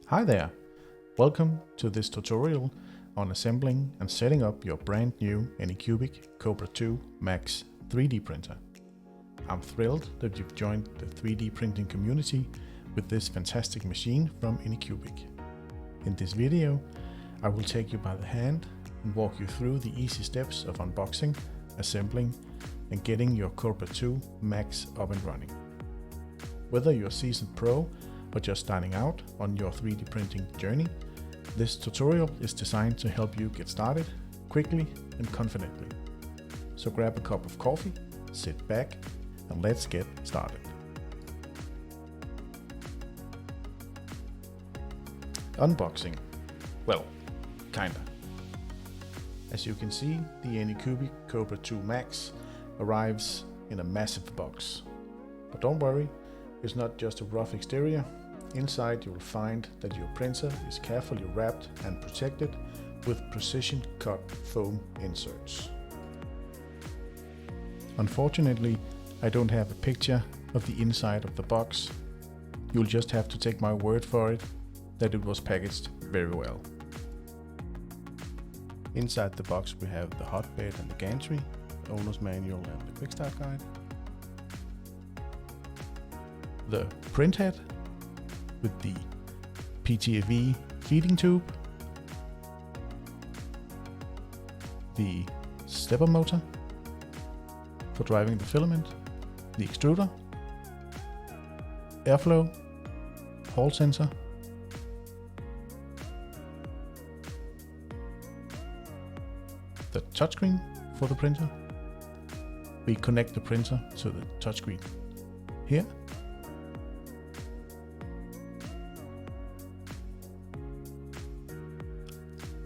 Hi there! Welcome to this tutorial on assembling and setting up your brand new Anycubic Kobra 2 Max 3D printer. I'm thrilled that you've joined the 3D printing community with this fantastic machine from Anycubic. In this video, I will take you by the hand and walk you through the easy steps of unboxing, assembling and getting your Kobra 2 Max up and running. Whether you're a seasoned pro or just starting out on your 3D printing journey, this tutorial is designed to help you get started quickly and confidently. So grab a cup of coffee, sit back, and let's get started. Unboxing. Well, kinda. As you can see, the Anycubic Kobra 2 Max arrives in a massive box. But don't worry, it's not just a rough exterior. Inside you will find that your printer is carefully wrapped and protected with precision cut foam inserts. Unfortunately, I don't have a picture of the inside of the box. You'll just have to take my word for it that it was packaged very well. Inside the box we have the hotbed and the gantry, the owner's manual and the quick start guide. The print head with the PTFE feeding tube, the stepper motor for driving the filament, the extruder, airflow, hall sensor, the touchscreen for the printer. We connect the printer to the touchscreen here.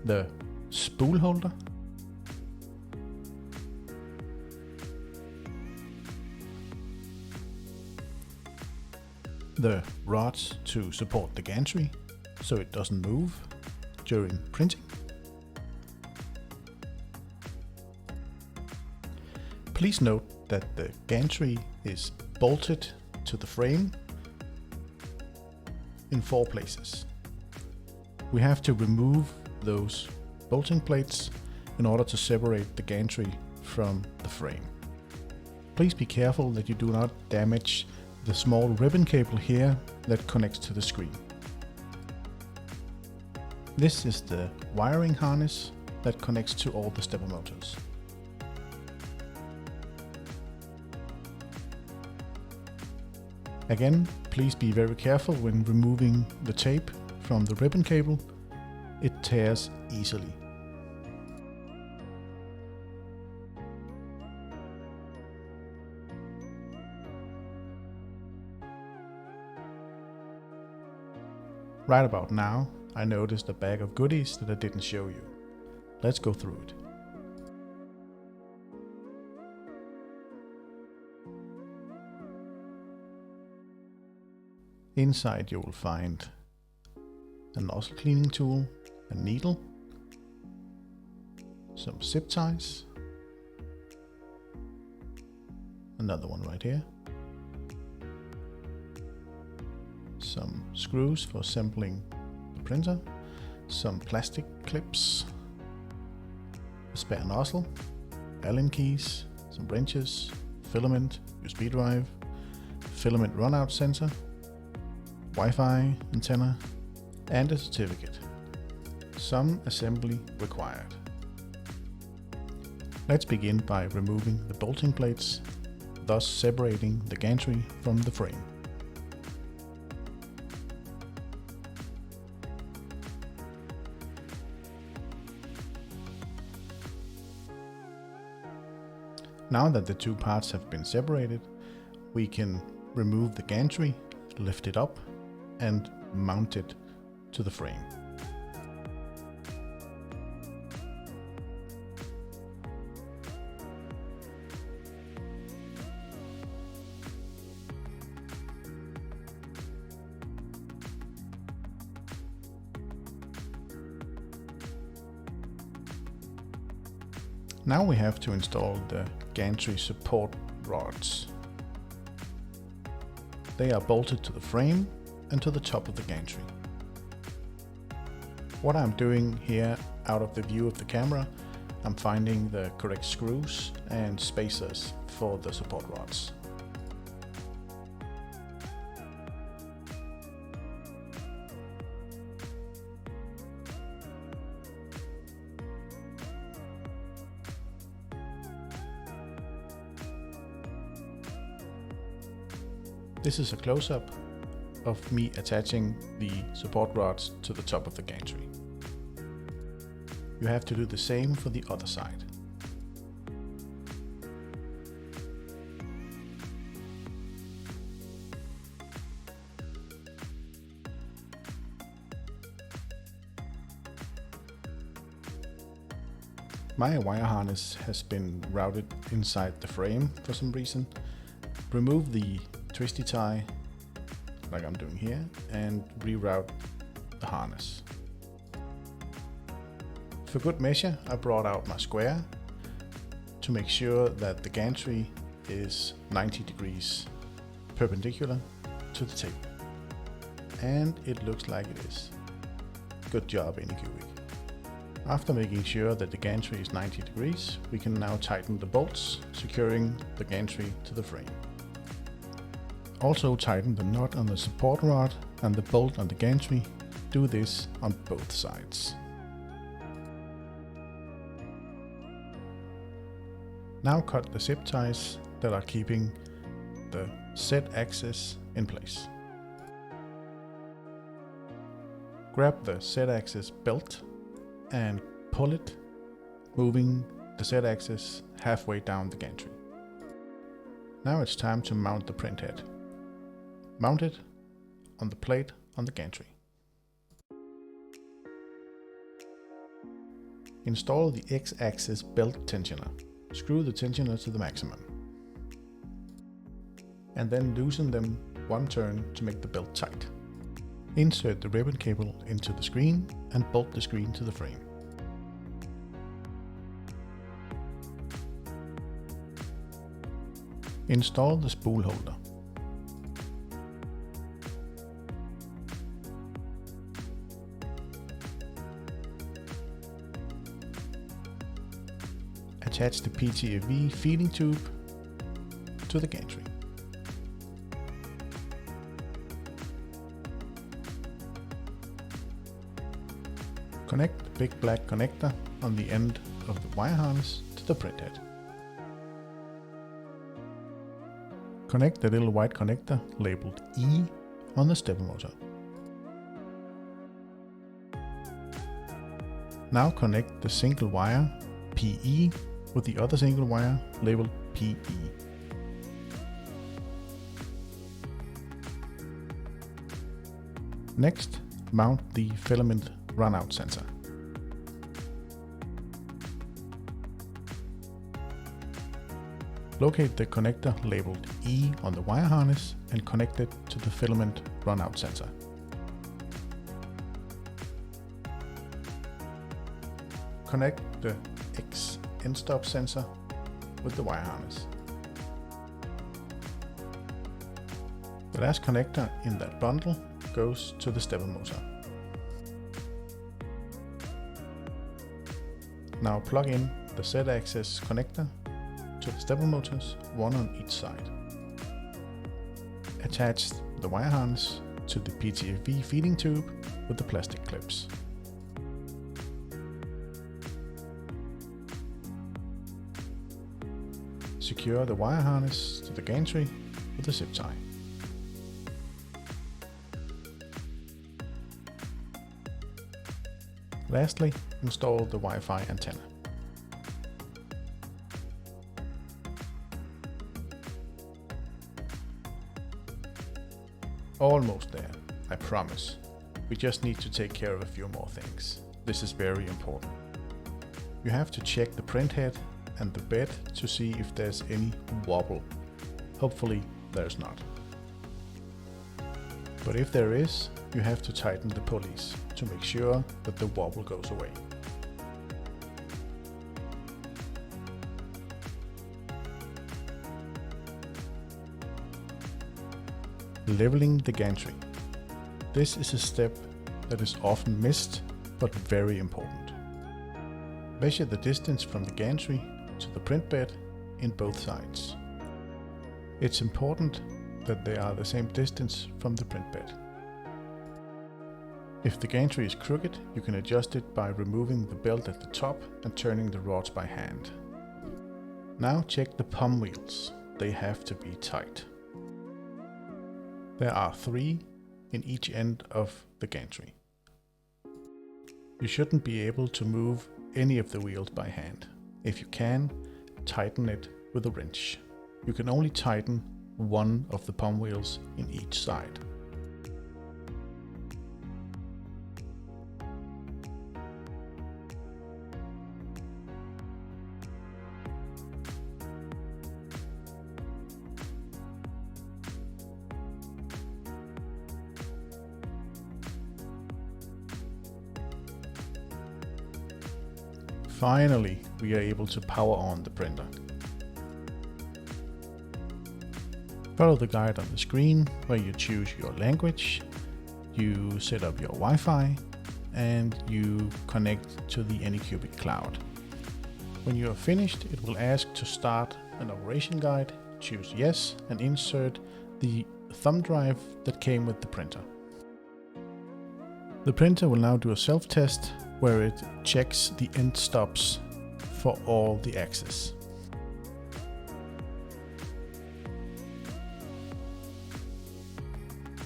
The spool holder, the rods to support the gantry so it doesn't move during printing, please note that the gantry is bolted to the frame in 4 places. We have to remove those bolting plates in order to separate the gantry from the frame. Please be careful that you do not damage the small ribbon cable here that connects to the screen. This is the wiring harness that connects to all the stepper motors. Again, please be very careful when removing the tape from the ribbon cable. It tears easily. Right about now, I noticed a bag of goodies that I didn't show you. Let's go through it. Inside you will find a nozzle cleaning tool, a needle, some zip ties, another one right here, some screws for assembling the printer, some plastic clips, a spare nozzle, Allen keys, some wrenches, filament, USB drive, filament runout sensor, Wi-Fi antenna, and a certificate. Some assembly required. Let's begin by removing the bolting plates, thus separating the gantry from the frame. Now that the two parts have been separated, we can remove the gantry, lift it up, and mount it to the frame. Now we have to install the gantry support rods. They are bolted to the frame and to the top of the gantry. What I'm doing here out of the view of the camera, I'm finding the correct screws and spacers for the support rods. This is a close-up of me attaching the support rods to the top of the gantry. You have to do the same for the other side. My wire harness has been routed inside the frame for some reason. Remove the twisty tie, like I'm doing here, and reroute the harness. For good measure, I brought out my square to make sure that the gantry is 90 degrees perpendicular to the table. And it looks like it is. Good job, Anycubic. After making sure that the gantry is 90 degrees, we can now tighten the bolts, securing the gantry to the frame. Also tighten the nut on the support rod and the bolt on the gantry. Do this on both sides. Now cut the zip ties that are keeping the Z-axis in place. Grab the Z-axis belt and pull it, moving the Z-axis halfway down the gantry. Now it's time to mount the print head. Mount it on the plate on the gantry. Install the X-axis belt tensioner. Screw the tensioner to the maximum. And then loosen them one turn to make the belt tight. Insert the ribbon cable into the screen and bolt the screen to the frame. Install the spool holder. Attach the PTFE feeding tube to the gantry. Connect the big black connector on the end of the wire harness to the print head. Connect the little white connector labeled E on the stepper motor. Now connect the single wire PE with the other single wire labeled PE. Next, mount the filament runout sensor. Locate the connector labeled E on the wire harness and connect it to the filament runout sensor. Connect the X end stop sensor with the wire harness. The last connector in that bundle goes to the stepper motor. Now plug in the Z-axis connector to the stepper motors, one on each side. Attach the wire harness to the PTFE feeding tube with the plastic clips. Secure the wire harness to the gantry with a zip tie. Lastly, install the Wi-Fi antenna. Almost there, I promise. We just need to take care of a few more things. This is very important. You have to check the print head and the bed to see if there's any wobble. Hopefully there's not. But if there is, you have to tighten the pulleys to make sure that the wobble goes away. Leveling the gantry. This is a step that is often missed but very important. Measure the distance from the gantry to the print bed in both sides. It's important that they are the same distance from the print bed. If the gantry is crooked, you can adjust it by removing the belt at the top and turning the rods by hand. Now check the pom wheels. They have to be tight. There are 3 in each end of the gantry. You shouldn't be able to move any of the wheels by hand. If you can, tighten it with a wrench. You can only tighten one of the pom wheels in each side. Finally, we are able to power on the printer. Follow the guide on the screen where you choose your language, you set up your Wi-Fi, and you connect to the Anycubic cloud. When you are finished, it will ask to start an operation guide. Choose yes and insert the thumb drive that came with the printer. The printer will now do a self-test where it checks the end stops for all the axes.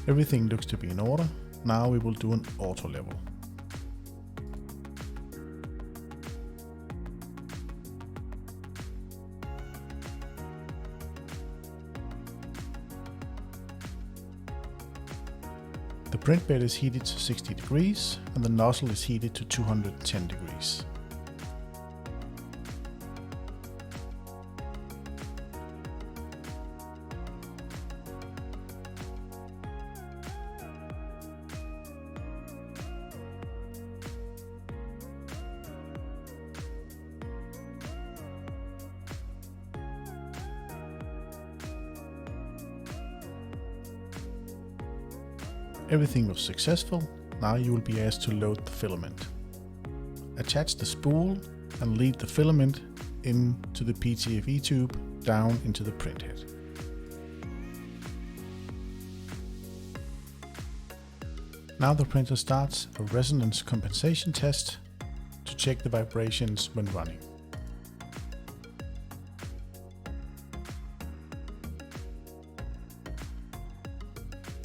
Everything looks to be in order. Now we will do an auto level. The print bed is heated to 60 degrees and the nozzle is heated to 210 degrees. Everything was successful. Now you will be asked to load the filament. Attach the spool and lead the filament into the PTFE tube down into the printhead. Now the printer starts a resonance compensation test to check the vibrations when running.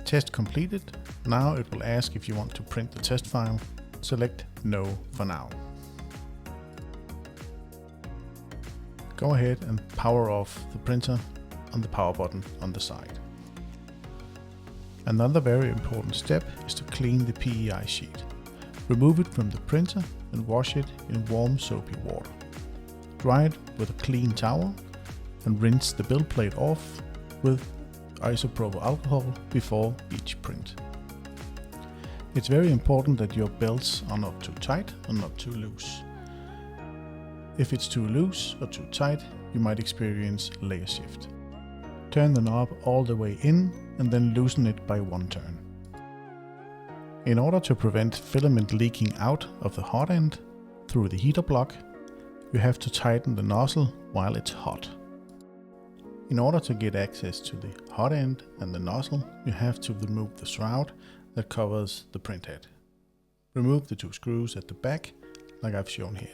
Test completed. Now it will ask if you want to print the test file. Select No for now. Go ahead and power off the printer on the power button on the side. Another very important step is to clean the PEI sheet. Remove it from the printer and wash it in warm soapy water. Dry it with a clean towel and rinse the build plate off with isopropyl alcohol before each print. It's very important that your belts are not too tight and not too loose. If it's too loose or too tight, you might experience layer shift. Turn the knob all the way in and then loosen it by one turn. In order to prevent filament leaking out of the hot end through the heater block, you have to tighten the nozzle while it's hot. In order to get access to the hot end and the nozzle, you have to remove the shroud that covers the printhead. Remove the 2 screws at the back, like I've shown here.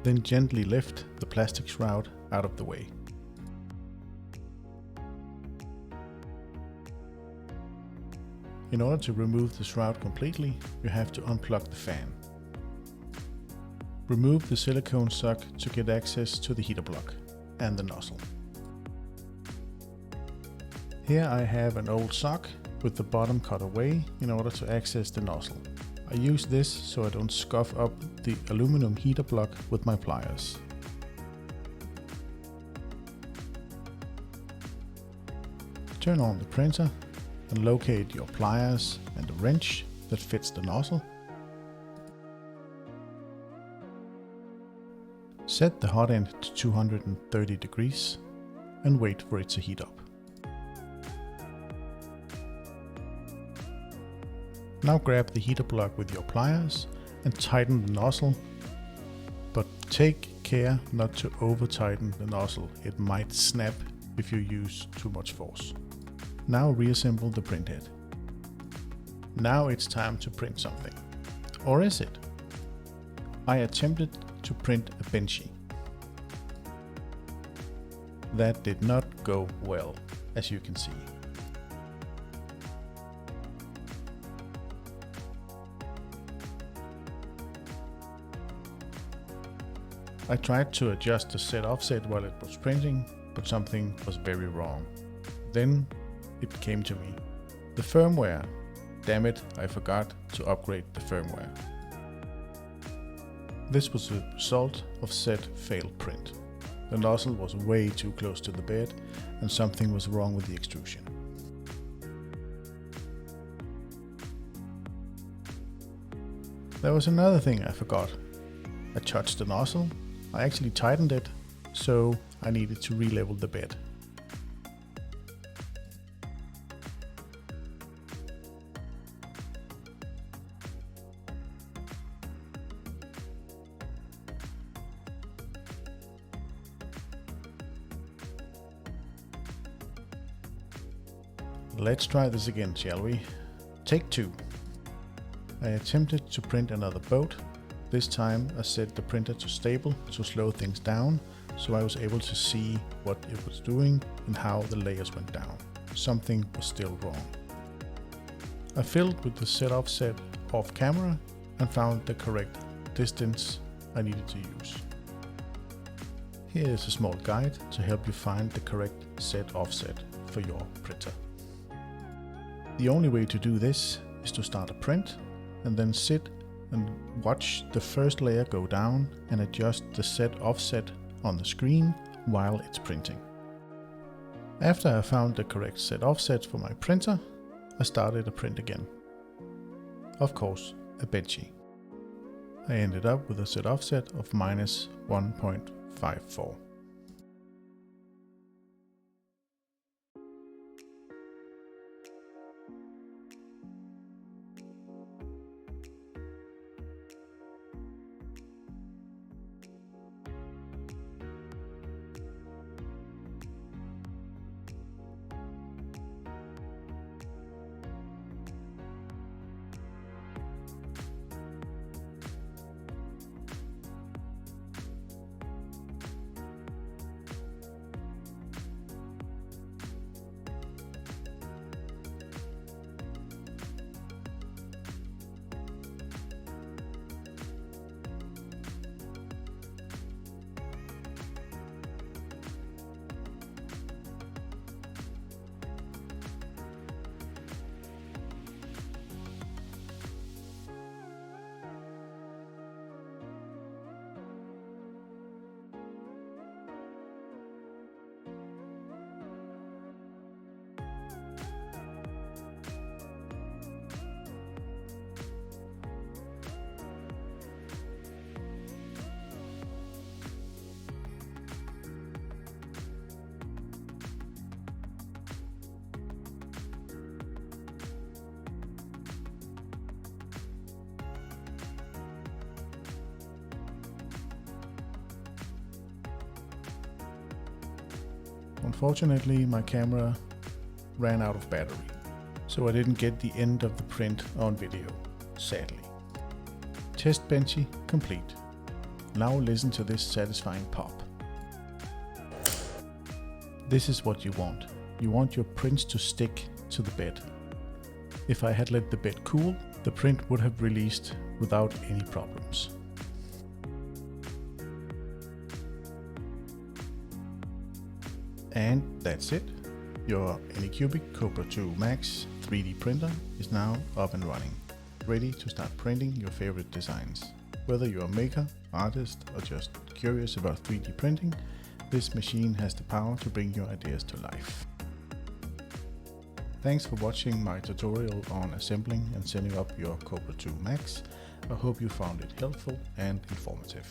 Then gently lift the plastic shroud out of the way. In order to remove the shroud completely, you have to unplug the fan. Remove the silicone sock to get access to the heater block and the nozzle. Here I have an old sock with the bottom cut away in order to access the nozzle. I use this so I don't scuff up the aluminum heater block with my pliers. Turn on the printer and locate your pliers and the wrench that fits the nozzle. Set the hot end to 230 degrees and wait for it to heat up. Now grab the heater block with your pliers and tighten the nozzle, but take care not to over tighten the nozzle, it might snap if you use too much force. Now reassemble the print head. Now it's time to print something. Or is it? I attempted to print a benchy. That did not go well, as you can see. I tried to adjust the set offset while it was printing, but something was very wrong. Then it came to me. The firmware. Damn it, I forgot to upgrade the firmware. This was the result of said failed print. The nozzle was way too close to the bed and something was wrong with the extrusion. There was another thing I forgot. I touched the nozzle. I actually tightened it, so I needed to re-level the bed. Let's try this again, shall we? Take 2. I attempted to print another boat. This time I set the printer to stable to slow things down, so I was able to see what it was doing and how the layers went down. Something was still wrong. I filled with the set offset off camera and found the correct distance I needed to use. Here is a small guide to help you find the correct set offset for your printer. The only way to do this is to start a print and then sit and watch the first layer go down and adjust the set offset on the screen while it's printing. After I found the correct set offset for my printer, I started a print again. Of course, a benchy. I ended up with a set offset of -1.54. Unfortunately, my camera ran out of battery, so I didn't get the end of the print on video, sadly. Test benchy complete. Now listen to this satisfying pop. This is what you want. You want your prints to stick to the bed. If I had let the bed cool, the print would have released without any problems. And that's it. Your Anycubic Kobra 2 Max 3D printer is now up and running, ready to start printing your favorite designs. Whether you're a maker, artist, or just curious about 3D printing, this machine has the power to bring your ideas to life. Thanks for watching my tutorial on assembling and setting up your Kobra 2 Max. I hope you found it helpful and informative.